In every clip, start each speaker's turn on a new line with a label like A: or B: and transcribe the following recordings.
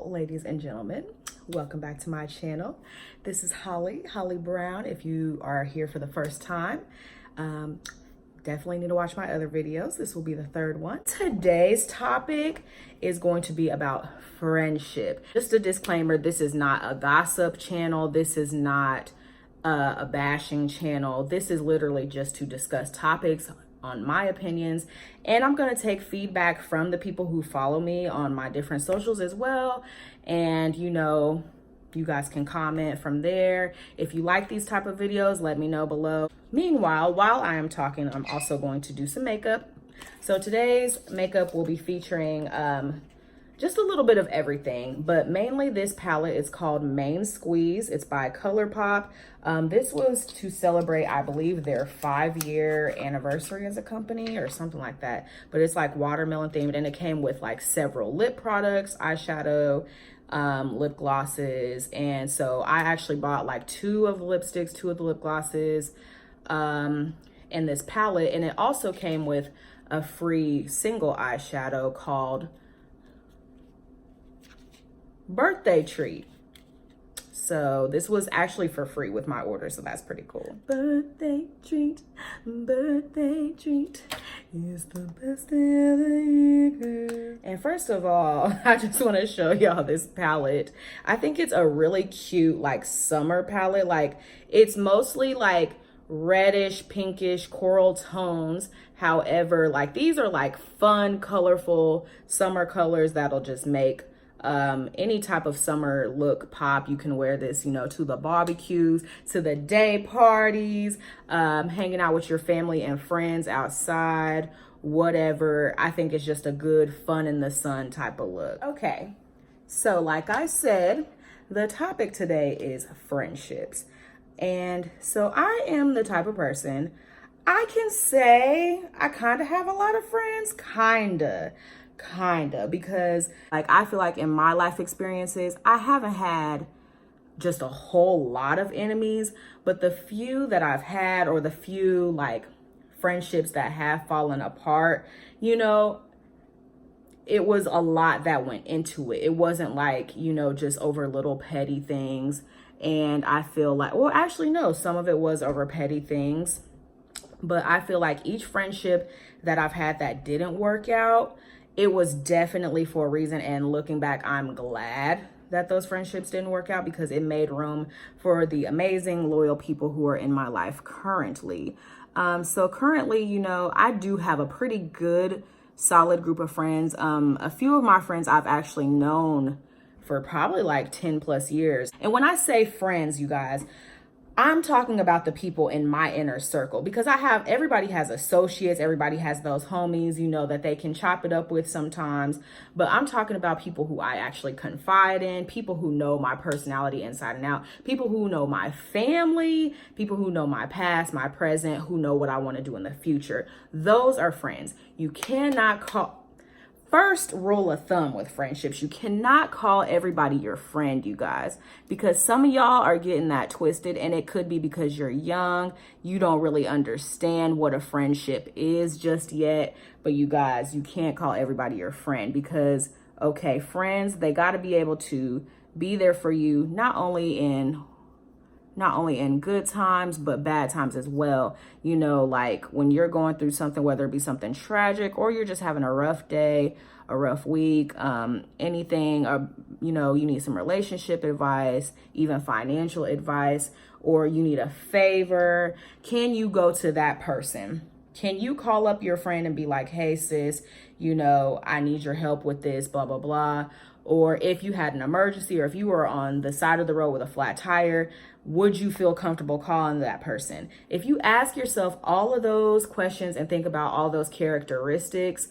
A: Hello, ladies and gentlemen. Welcome back to my channel. This is Holly Brown. If you are here for the first time, definitely need to watch my other videos. This will be the third one. Today's topic is going to be about friendship. Just a disclaimer, this is not a gossip channel. This is not a bashing channel. This is literally just to discuss topics on my opinions, and I'm going to take feedback from the people who follow me on my different socials as well. And you know, you guys can comment from there. If you like these type of videos, let me know below. Meanwhile, while I am talking, I'm also going to do some makeup. So today's makeup will be featuring just a little bit of everything, but mainly this palette is called Main Squeeze. It's by Colourpop. This was to celebrate, I believe, their 5-year anniversary as a company or something like that. But it's like watermelon themed, and it came with like several lip products, eyeshadow, lip glosses. And so I actually bought like 2 of the lipsticks, 2 of the lip glosses in this palette. And it also came with a free single eyeshadow called Birthday Treat. So this was actually for free with my order, so that's pretty cool. Birthday treat is the best of the year. And first of all, I just want to show y'all this palette. I think it's a really cute like summer palette. Like it's mostly like reddish, pinkish, coral tones. However, like these are like fun, colorful summer colors that'll just make any type of summer look pop. You can wear this, you know, to the barbecues, to the day parties, hanging out with your family and friends outside, whatever. I think it's just a good fun in the sun type of look. Okay, so like I said, the topic today is friendships. And so I am the type of person, I can say I kind of have a lot of friends, kinda, because like I feel like in my life experiences I haven't had just a whole lot of enemies, but the few that I've had, or the few like friendships that have fallen apart, you know, it was a lot that went into it. It wasn't like, you know, just over little petty things. And I feel like, well, actually no, some of it was over petty things, but I feel like each friendship that I've had that didn't work out, it was definitely for a reason. And looking back, I'm glad that those friendships didn't work out, because it made room for the amazing, loyal people who are in my life currently. So currently, you know, I do have a pretty good, solid group of friends. A few of my friends I've actually known for probably like 10 plus years. And when I say friends, you guys, I'm talking about the people in my inner circle, because everybody has associates, everybody has those homies, you know, that they can chop it up with sometimes. But I'm talking about people who I actually confide in, people who know my personality inside and out, people who know my family, people who know my past, my present, who know what I want to do in the future. Those are friends. You cannot call... First rule of thumb with friendships, you cannot call everybody your friend, you guys, because some of y'all are getting that twisted, and it could be because you're young. You don't really understand what a friendship is just yet. But you guys, you can't call everybody your friend, because, okay, friends, they got to be able to be there for you, not only in good times, but bad times as well. You know, like when you're going through something, whether it be something tragic or you're just having a rough day, a rough week, anything, or, you know, you need some relationship advice, even financial advice, or you need a favor. Can you go to that person? Can you call up your friend and be like, hey sis, you know, I need your help with this, blah, blah, blah. Or if you had an emergency, or if you were on the side of the road with a flat tire, would you feel comfortable calling that person? If you ask yourself all of those questions and think about all those characteristics,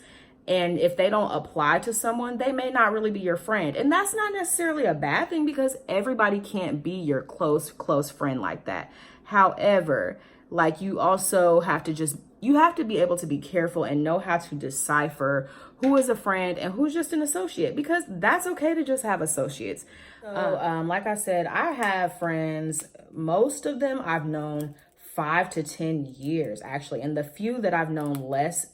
A: and if they don't apply to someone, they may not really be your friend. And that's not necessarily a bad thing, because everybody can't be your close friend like that. However, like you also have to you have to be able to be careful and know how to decipher who is a friend and who's just an associate, because that's okay to just have associates. So, like I said, I have friends, most of them I've known 5 to 10 years actually. And the few that I've known less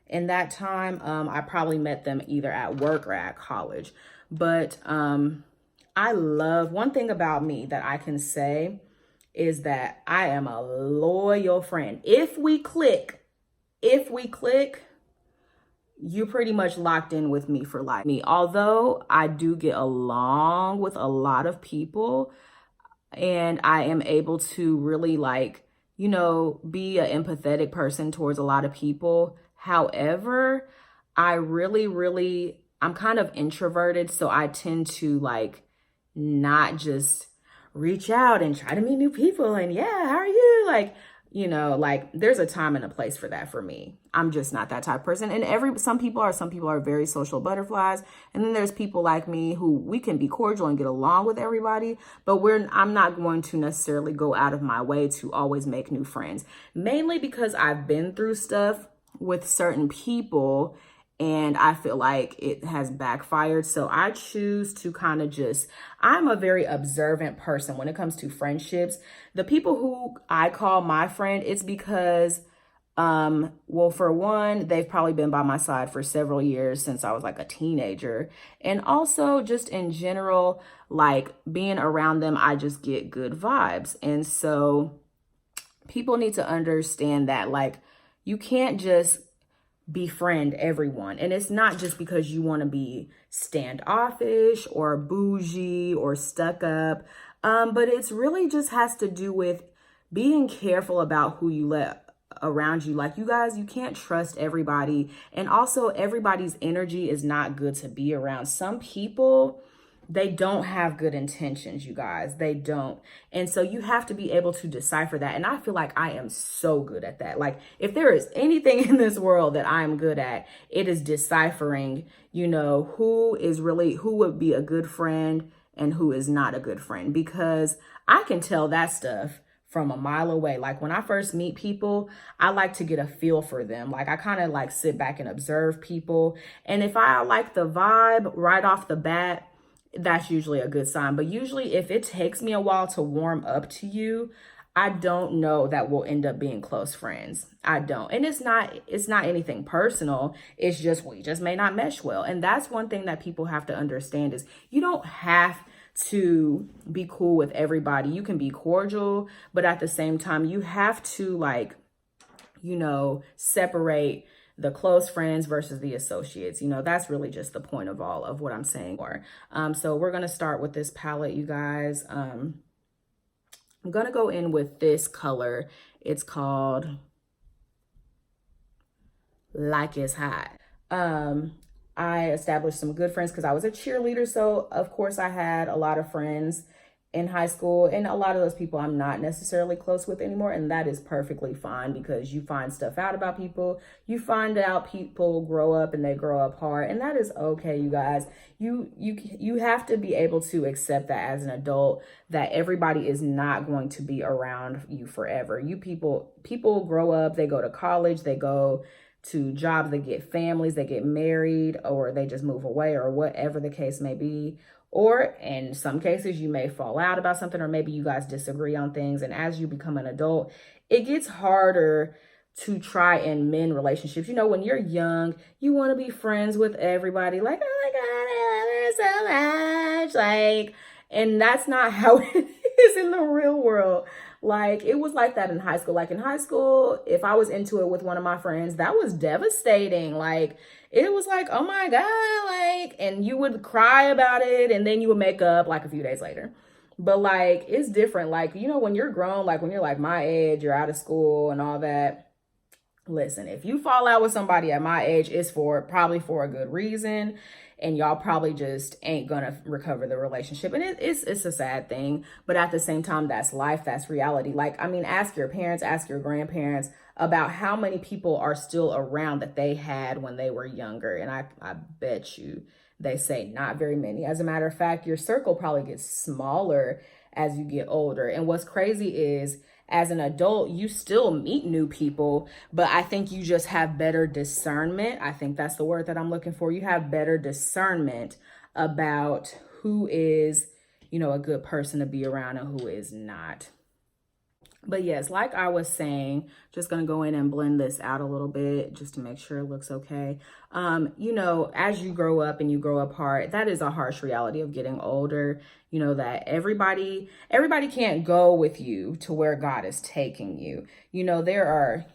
A: in that time, I probably met them either at work or at college. But I love, one thing about me that I can say is that I am a loyal friend. If we click, you're pretty much locked in with me for life. Although I do get along with a lot of people, and I am able to really like, you know, be an empathetic person towards a lot of people. However, I'm kind of introverted, so I tend to like not just reach out and try to meet new people and yeah, how are you? Like, you know, like there's a time and a place for that for me. I'm just not that type of person. And some people are very social butterflies. And then there's people like me who we can be cordial and get along with everybody, but I'm not going to necessarily go out of my way to always make new friends, mainly because I've been through stuff with certain people and I feel like it has backfired. So I choose to kind of I'm a very observant person when it comes to friendships. The people who I call my friend, it's because, well, for one, they've probably been by my side for several years since I was like a teenager. And also just in general, like being around them, I just get good vibes. And so people need to understand that like, you can't just befriend everyone. And it's not just because you want to be standoffish or bougie or stuck up. But it's really just has to do with being careful about who you let around you. Like, you guys, you can't trust everybody. And also everybody's energy is not good to be around. Some people, they don't have good intentions, you guys. They don't. And so you have to be able to decipher that. And I feel like I am so good at that. Like, if there is anything in this world that I'm good at, it is deciphering, you know, who would be a good friend and who is not a good friend. Because I can tell that stuff from a mile away. Like, when I first meet people, I like to get a feel for them. Like, I kind of like sit back and observe people. And if I like the vibe right off the bat, that's usually a good sign. But usually if it takes me a while to warm up to you, I don't know that we'll end up being close friends. I don't. And it's not anything personal. It's just, we just may not mesh well. And that's one thing that people have to understand is you don't have to be cool with everybody. You can be cordial, but at the same time, you have to like, you know, separate the close friends versus the associates. You know, that's really just the point of all of what I'm saying. So we're going to start with this palette, you guys. I'm going to go in with this color. It's called Like It's Hot. I established some good friends because I was a cheerleader. So of course I had a lot of friends in high school, and a lot of those people I'm not necessarily close with anymore, and that is perfectly fine because you find stuff out about people. You find out people grow up and they grow up hard, and that is okay, you guys. You have to be able to accept that as an adult, that everybody is not going to be around you forever. People grow up, they go to college, they go to jobs, they get families, they get married, or they just move away, or whatever the case may be. Or in some cases, you may fall out about something, or maybe you guys disagree on things. And as you become an adult, it gets harder to try and mend relationships. You know, when you're young, you want to be friends with everybody. Like, oh my God, I love her so much. Like, and that's not how it is in the real world. Like, it was like that in high school. Like, in high school, if I was into it with one of my friends, that was devastating. Like, it was like, oh my God, like, and you would cry about it and then you would make up like a few days later. But like, it's different. Like, you know, when you're grown, like when you're like my age, you're out of school and all that. Listen, if you fall out with somebody at my age, it's probably for a good reason. And y'all probably just ain't gonna recover the relationship. And it's a sad thing. But at the same time, that's life, that's reality. Like, I mean, ask your parents, ask your grandparents about how many people are still around that they had when they were younger. And I bet you they say not very many. As a matter of fact, your circle probably gets smaller as you get older. And what's crazy is, as an adult, you still meet new people, but I think you just have better discernment. I think that's the word that I'm looking for. You have better discernment about who is, you know, a good person to be around and who is not. But yes, like I was saying, just gonna go in and blend this out a little bit just to make sure it looks okay. You know, as you grow up and you grow apart, that is a harsh reality of getting older. You know, that everybody can't go with you to where God is taking you. You know,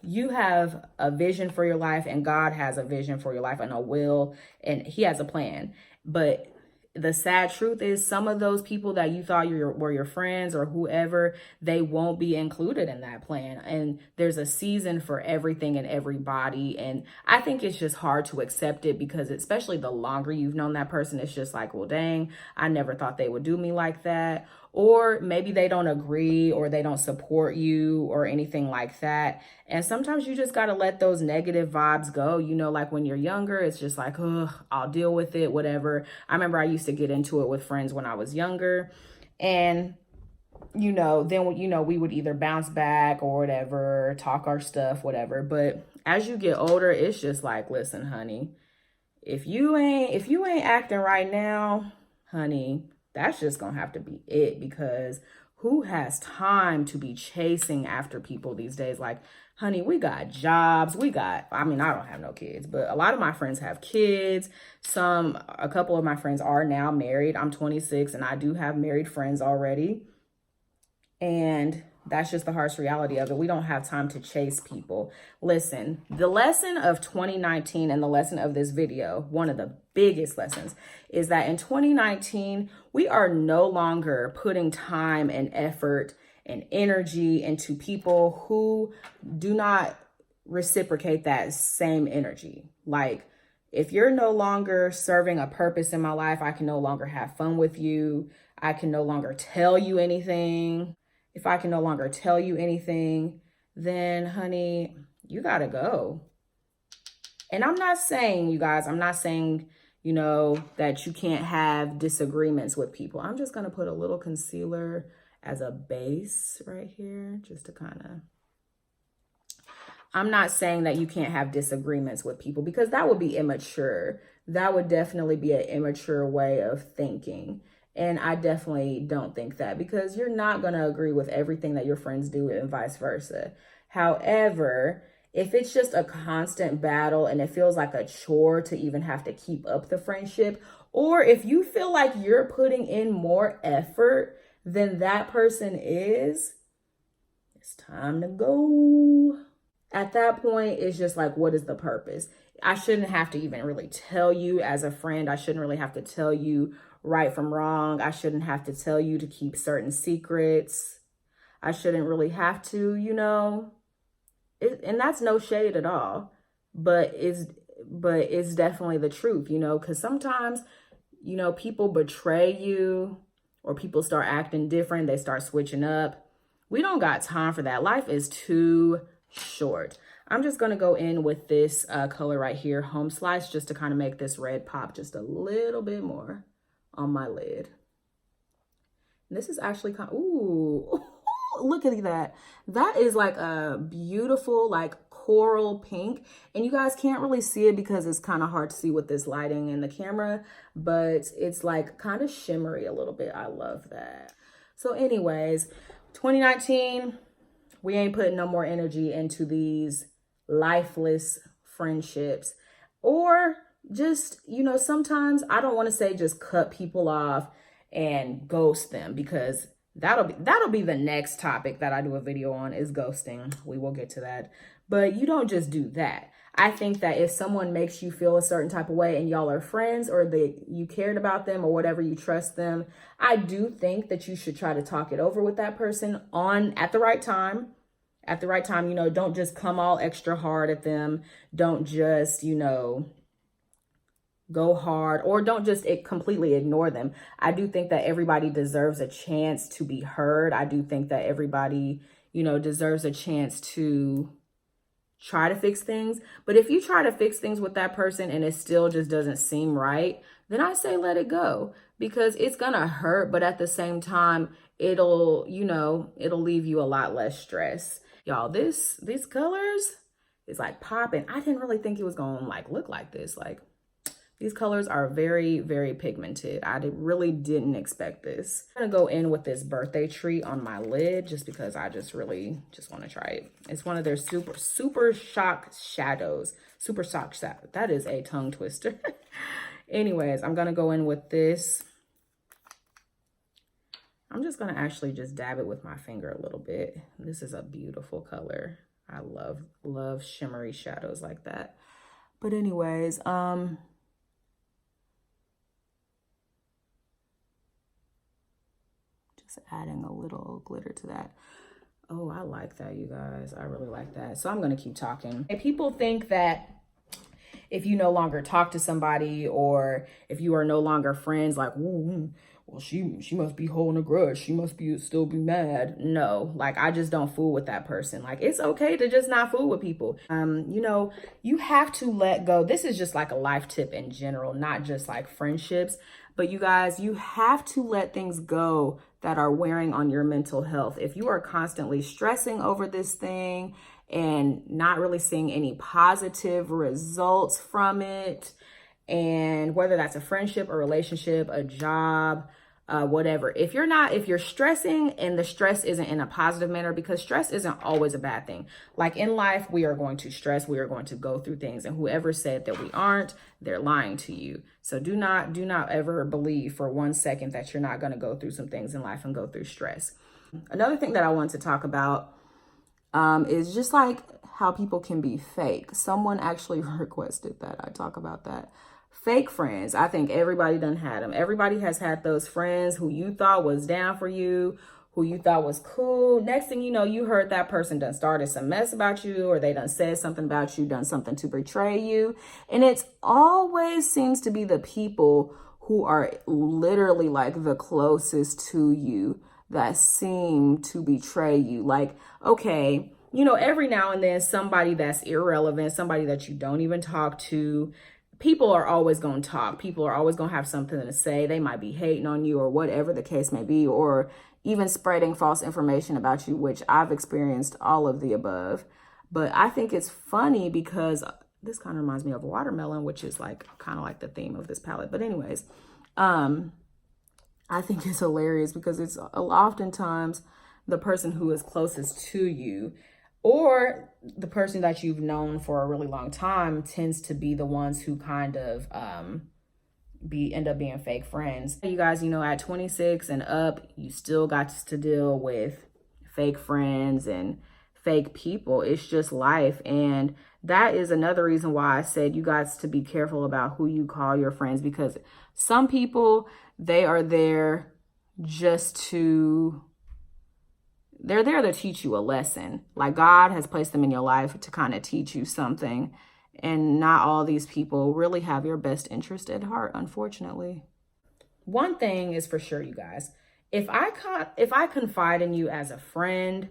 A: you have a vision for your life, and God has a vision for your life and a will, and he has a plan. But the sad truth is, some of those people that you thought were your friends or whoever, they won't be included in that plan. And there's a season for everything and everybody. And I think it's just hard to accept it, because especially the longer you've known that person, it's just like, well, dang, I never thought they would do me like that. Or maybe they don't agree, or they don't support you or anything like that. And sometimes you just got to let those negative vibes go. You know, like when you're younger, it's just like, oh, I'll deal with it, whatever. I remember I used to get into it with friends when I was younger. And, you know, then, you know, we would either bounce back or whatever, talk our stuff, whatever. But as you get older, it's just like, listen, honey, if you ain't acting right now, honey, that's just gonna have to be it, because who has time to be chasing after people these days? Like, honey, we got jobs, I mean, I don't have no kids, but a lot of my friends have kids. A couple of my friends are now married. I'm 26 and I do have married friends already. And that's just the harsh reality of it. We don't have time to chase people. Listen, the lesson of 2019 and the lesson of this video, one of the biggest lessons, is that in 2019, we are no longer putting time and effort and energy into people who do not reciprocate that same energy. Like, if you're no longer serving a purpose in my life, I can no longer have fun with you. I can no longer tell you anything. If I can no longer tell you anything, then honey, you gotta go. And I'm not saying, you guys, you know, that you can't have disagreements with people. I'm just gonna put a little concealer as a base right here, just to I'm not saying that you can't have disagreements with people, because that would be immature. That would definitely be an immature way of thinking. And I definitely don't think that, because you're not going to agree with everything that your friends do and vice versa. However, if it's just a constant battle and it feels like a chore to even have to keep up the friendship, or if you feel like you're putting in more effort than that person is, it's time to go. At that point, it's just like, what is the purpose? I shouldn't have to even really tell you as a friend. I shouldn't really have to tell you right from wrong. I shouldn't have to tell you to keep certain secrets. I shouldn't really have to, you know. And that's no shade at all, but it's definitely the truth, you know, because sometimes, you know, people betray you, or people start acting different. They start switching up. We don't got time for that. Life is too short. I'm just going to go in with this color right here, Home Slice, just to kind of make this red pop just a little bit more on my lid. And this is actually kind of, ooh, look at that. That is like a beautiful, like coral pink. And you guys can't really see it because it's kind of hard to see with this lighting and the camera, but it's like kind of shimmery a little bit. I love that. So anyways, 2019, we ain't putting no more energy into these lifeless friendships. Or just, you know, sometimes I don't want to say just cut people off and ghost them, because that'll be the next topic that I do a video on, is ghosting. We will get to that. But you don't just do that. I think that if someone makes you feel a certain type of way and y'all are friends, or you cared about them or whatever, you trust them, I do think that you should try to talk it over with that person at the right time. At the right time, you know, don't just come all extra hard at them. Don't just, you know, go hard, or don't just completely ignore them. I do think that everybody deserves a chance to be heard. I do think that everybody, you know, deserves a chance to try to fix things. But if you try to fix things with that person and it still just doesn't seem right, then I say let it go, because it's gonna hurt, but at the same time, it'll leave you a lot less stress. Y'all, these colors is like popping. I didn't really think it was gonna like look like this. Like, These colors are very, very pigmented. I really didn't expect this. I'm gonna go in with this birthday treat on my lid just because I really want to try it. It's one of their super shock shadows. Super shock shadow. That is a tongue twister. Anyways, I'm gonna go in with this. I'm just gonna actually just dab it with my finger a little bit. This is a beautiful color. I love shimmery shadows like that. But anyways, just adding a little glitter to that. Oh, I like that, you guys. I really like that. So I'm gonna keep talking. And people think that if you no longer talk to somebody or if you are no longer friends, like, ooh, well, she must be holding a grudge. She must still be mad. No, like, I just don't fool with that person. Like, it's okay to just not fool with people. You know, you have to let go. This is just like a life tip in general, not just like friendships. But you guys, you have to let things go that are wearing on your mental health. If you are constantly stressing over this thing and not really seeing any positive results from it, and whether that's a friendship, a relationship, a job, whatever, if you're stressing and the stress isn't in a positive manner, because stress isn't always a bad thing. Like in life, we are going to stress, we are going to go through things, and whoever said that we aren't, they're lying to you. So do not ever believe for 1 second that you're not going to go through some things in life and go through stress. Another thing that I want to talk about is just like how people can be fake. Someone actually requested that I talk about that. Fake friends. I think everybody done had them. Everybody has had those friends who you thought was down for you, who you thought was cool. Next thing you know, you heard that person done started some mess about you, or they done said something about you, done something to betray you. And it always seems to be the people who are literally like the closest to you that seem to betray you. Like, okay, you know, every now and then somebody that's irrelevant, somebody that you don't even talk to, people are always going to talk. People are always going to have something to say. They might be hating on you or whatever the case may be, or even spreading false information about you, which I've experienced all of the above. But I think it's funny because this kind of reminds me of a watermelon, which is like kind of like the theme of this palette. But anyways, I think it's hilarious because it's oftentimes the person who is closest to you or the person that you've known for a really long time tends to be the ones who kind of end up being fake friends. You guys, you know, at 26 and up, you still got to deal with fake friends and fake people. It's just life. And that is another reason why I said you guys to be careful about who you call your friends, because some people, they are there just to... they're there to teach you a lesson. Like God has placed them in your life to kind of teach you something. And not all these people really have your best interest at heart, unfortunately. One thing is for sure, you guys. If I confide in you as a friend,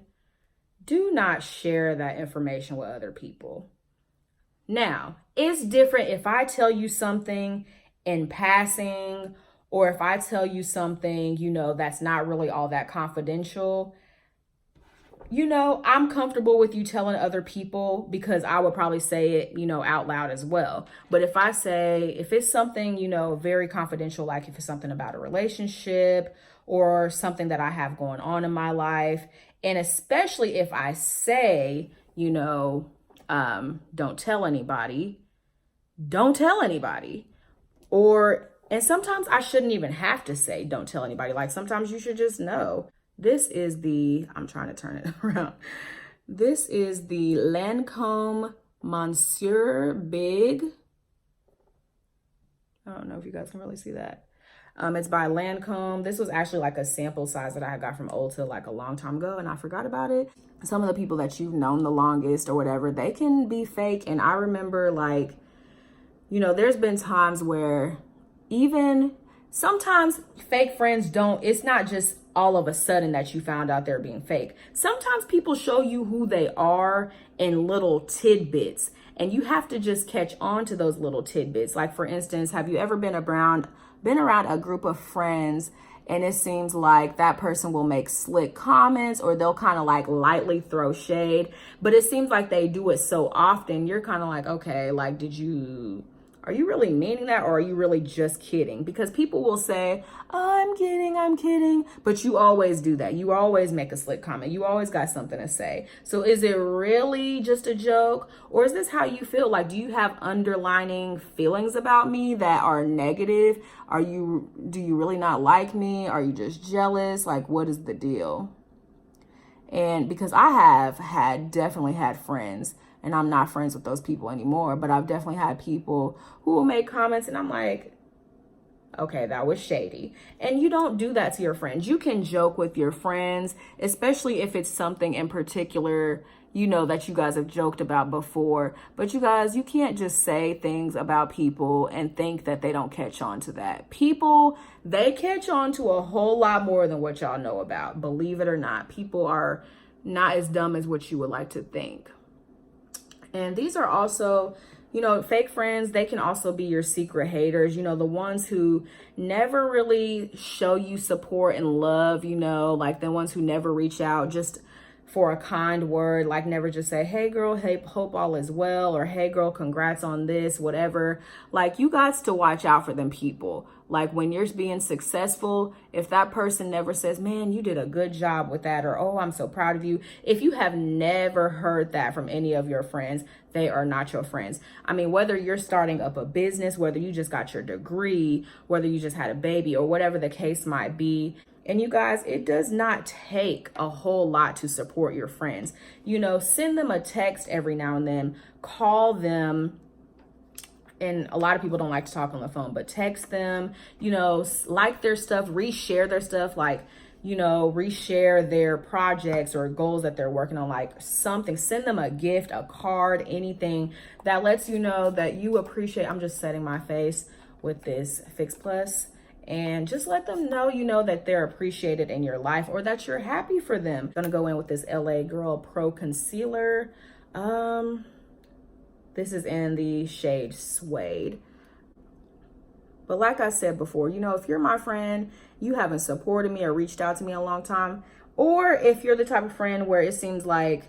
A: do not share that information with other people. Now, it's different if I tell you something in passing, or if I tell you something, you know, that's not really all that confidential. You know, I'm comfortable with you telling other people because I would probably say it, you know, out loud as well. But if it's something, you know, very confidential, like if it's something about a relationship or something that I have going on in my life, and especially if I say, you know, don't tell anybody. And sometimes I shouldn't even have to say, don't tell anybody. Like sometimes you should just know. This is I'm trying to turn it around. This is the Lancôme Monsieur Big. I don't know if you guys can really see that. It's by Lancôme. This was actually like a sample size that I got from Ulta like a long time ago and I forgot about it. Some of the people that you've known the longest or whatever, they can be fake. And I remember like, you know, there's been times where even sometimes fake friends it's not just all of a sudden that you found out they're being fake. Sometimes people show you who they are in little tidbits, and you have to just catch on to those little tidbits. Like for instance, have you ever been around a group of friends and it seems like that person will make slick comments or they'll kind of like lightly throw shade, but it seems like they do it so often, you're kind of like, okay, like did you are you really meaning that, or are you really just kidding? Because people will say, oh, I'm kidding. But you always do that. You always make a slick comment. You always got something to say. So is it really just a joke, or is this how you feel? Like, do you have underlining feelings about me that are negative? Do you really not like me? Are you just jealous? Like, what is the deal? And because I have definitely had friends, and I'm not friends with those people anymore, but I've definitely had people who will make comments and I'm like, okay, that was shady. And you don't do that to your friends. You can joke with your friends, especially if it's something in particular, you know, that you guys have joked about before. But you guys, you can't just say things about people and think that they don't catch on to that. People, they catch on to a whole lot more than what y'all know about. Believe it or not, people are not as dumb as what you would like to think. And these are also, you know, fake friends. They can also be your secret haters, you know, the ones who never really show you support and love, you know, like the ones who never reach out just for a kind word, like never just say, hey girl, hey, hope all is well, or hey girl, congrats on this, whatever. Like, you got to watch out for them people. Like, when you're being successful, if that person never says, man, you did a good job with that, or oh, I'm so proud of you. If you have never heard that from any of your friends, they are not your friends. I mean, whether you're starting up a business, whether you just got your degree, whether you just had a baby, or whatever the case might be. And you guys, it does not take a whole lot to support your friends. You know, send them a text every now and then, call them. And a lot of people don't like to talk on the phone, but text them, you know, like their stuff, reshare their stuff, like, you know, reshare their projects or goals that they're working on, like something. Send them a gift, a card, anything that lets you know that you appreciate. I'm just setting my face with this Fix Plus. And just let them know, you know, that they're appreciated in your life, or that you're happy for them. I'm gonna go in with this LA Girl Pro Concealer. This is in the shade Suede. But like I said before, you know, if you're my friend, you haven't supported me or reached out to me in a long time, or if you're the type of friend where it seems like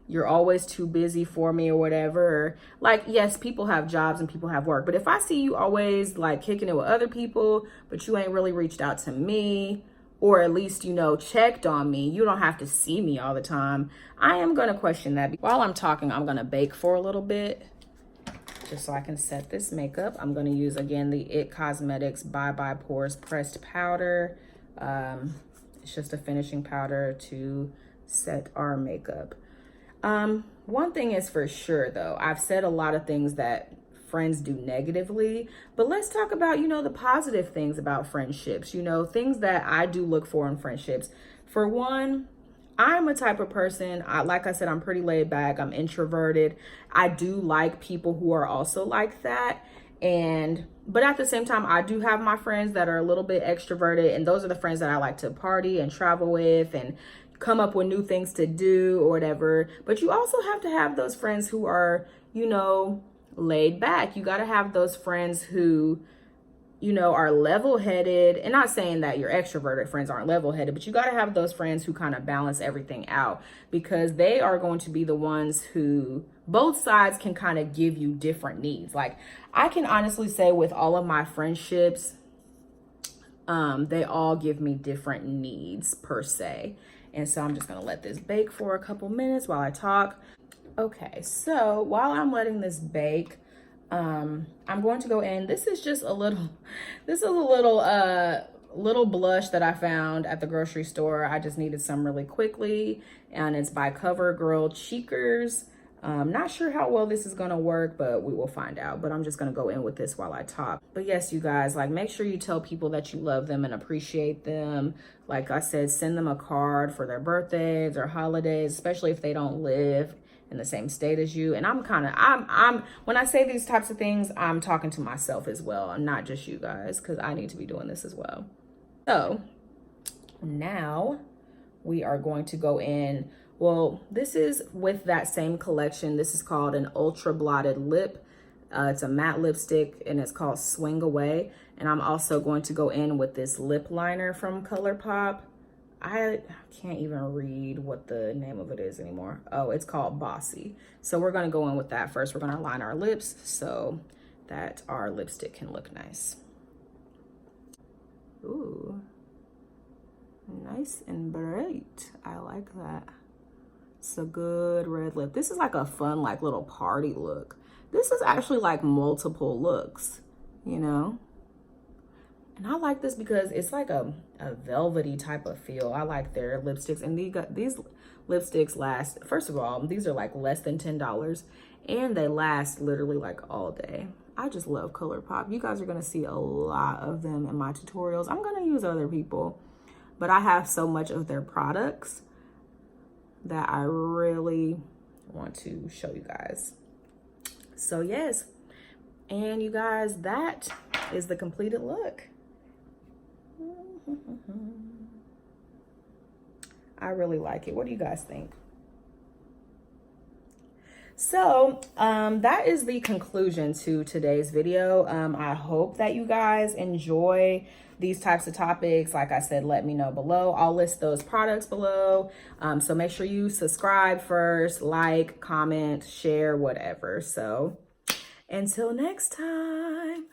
A: you're always too busy for me or whatever. Like, yes, people have jobs and people have work, but if I see you always like kicking it with other people, but you ain't really reached out to me, or at least, you know, checked on me, you don't have to see me all the time, I am going to question that. While I'm talking, I'm going to bake for a little bit just so I can set this makeup. I'm going to use, again, the It Cosmetics Bye Bye Pores Pressed Powder. It's just a finishing powder to set our makeup. One thing is for sure though, I've said a lot of things that friends do negatively, but let's talk about, you know, the positive things about friendships, you know, things that I do look for in friendships. For one, I'm a type of person, like I said, I'm pretty laid back, I'm introverted. I do like people who are also like that. But at the same time, I do have my friends that are a little bit extroverted, and those are the friends that I like to party and travel with and come up with new things to do or whatever. But you also have to have those friends who are, you know, laid back. You got to have those friends who, you know, are level-headed. And not saying that your extroverted friends aren't level-headed, but you got to have those friends who kind of balance everything out, because they are going to be the ones who both sides can kind of give you different needs. Like, I can honestly say with all of my friendships, they all give me different needs per se. And so I'm just gonna let this bake for a couple minutes while I talk. Okay, so while I'm letting this bake, I'm going to go in. This is just a little, little blush that I found at the grocery store. I just needed some really quickly, and it's by CoverGirl Cheekers. Not sure how well this is gonna work, but we will find out. But I'm just gonna go in with this while I talk. But yes, you guys, like, make sure you tell people that you love them and appreciate them. Like I said, send them a card for their birthdays or holidays, especially if they don't live in the same state as you. And I'm when I say these types of things, I'm talking to myself as well, and not just you guys, because I need to be doing this as well. So now we are going to go in. Well, this is with that same collection. This is called an Ultra Blotted Lip. It's a matte lipstick, and it's called Swing Away. And I'm also going to go in with this lip liner from Colourpop. I can't even read what the name of it is anymore. Oh, it's called Bossy. So we're going to go in with that first. We're going to line our lips. So that our lipstick can look nice. Ooh, nice and bright. I like that. It's a good red lip. This is like a fun, like little party look. This is actually like multiple looks, you know? And I like this because it's like a velvety type of feel. I like their lipsticks, and these lipsticks last, first of all, these are like less than $10 and they last literally like all day. I just love Colourpop. You guys are gonna see a lot of them in my tutorials. I'm gonna use other people, but I have so much of their products that I really want to show you guys. So yes, and you guys, that is the completed look. I really like it. What do you guys think? So that is the conclusion to today's video. I hope that you guys enjoy these types of topics. Like I said, let me know below. I'll list those products below. So make sure you subscribe first, like, comment, share, whatever. So until next time.